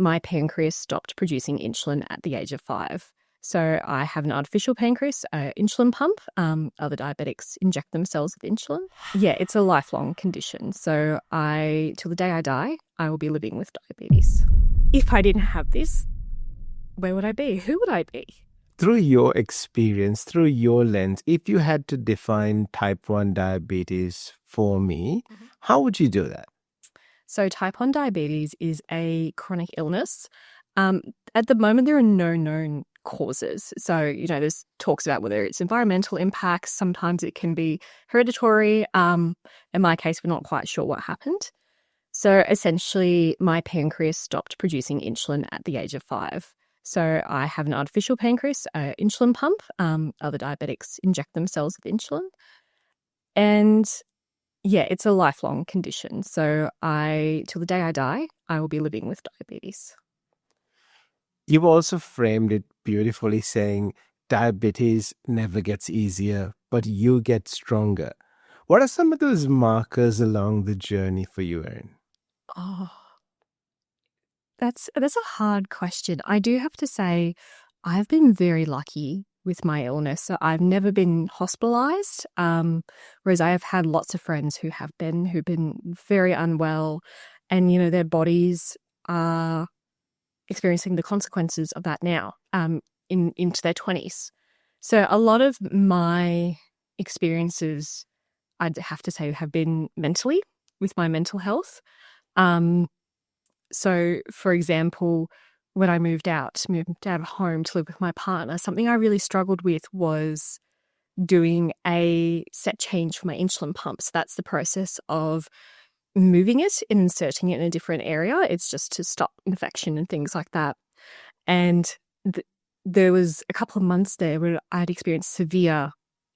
my pancreas stopped producing insulin at the age of 5. So I have an artificial pancreas, insulin pump. Other diabetics inject themselves with insulin. Yeah, it's a lifelong condition. So till the day I die, I will be living with diabetes. If I didn't have this, where would I be? Who would I be? Through your experience, through your lens, if you had to define type 1 diabetes for me, how would you do that? So type 1 diabetes is a chronic illness. At the moment, there are no known causes. So, there's talks about whether it's environmental impacts. Sometimes it can be hereditary. In my case, we're not quite sure what happened. So essentially, my pancreas stopped producing insulin at the age of 5. So I have an artificial pancreas, insulin pump. Other diabetics inject themselves with insulin. And yeah, it's a lifelong condition. So till the day I die, I will be living with diabetes. You've also framed it beautifully saying diabetes never gets easier, but you get stronger. What are some of those markers along the journey for you, Erin? Oh, that's a hard question. I do have to say I've been very lucky with my illness. So I've never been hospitalized, whereas I have had lots of friends who've been very unwell, and, their bodies are experiencing the consequences of that now, into their 20s. So a lot of my experiences, I'd have to say, have been mentally, with my mental health. So, for example, when I moved out of home to live with my partner, something I really struggled with was doing a set change for my insulin pump. So that's the process of moving it and inserting it in a different area. It's just to stop infection and things like that. And there was a couple of months there where I'd experienced severe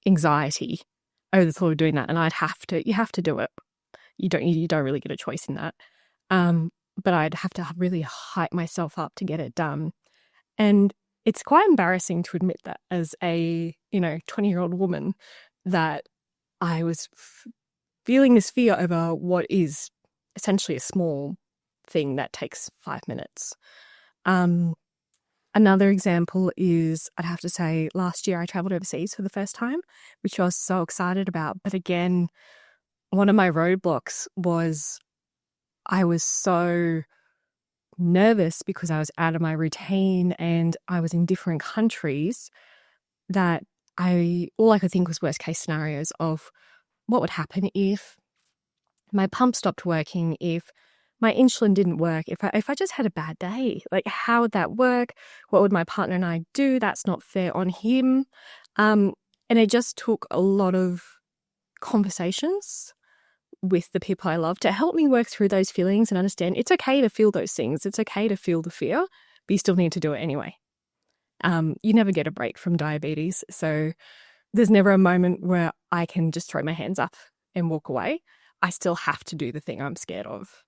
anxiety over the thought of doing that, and you have to do it. You don't really get a choice in that. But I'd have to really hype myself up to get it done. And it's quite embarrassing to admit that as a 20-year-old woman, that I was feeling this fear over what is essentially a small thing that takes 5 minutes. Another example is, I'd have to say, last year I traveled overseas for the first time, which I was so excited about. But again, one of my roadblocks was I was so nervous because I was out of my routine and I was in different countries that all I could think was worst case scenarios of what would happen if my pump stopped working, if my insulin didn't work, if I just had a bad day. Like, how would that work? What would my partner and I do? That's not fair on him. And it just took a lot of conversations with the people I love to help me work through those feelings and understand it's okay to feel those things. It's okay to feel the fear, but you still need to do it anyway. You never get a break from diabetes. So there's never a moment where I can just throw my hands up and walk away. I still have to do the thing I'm scared of.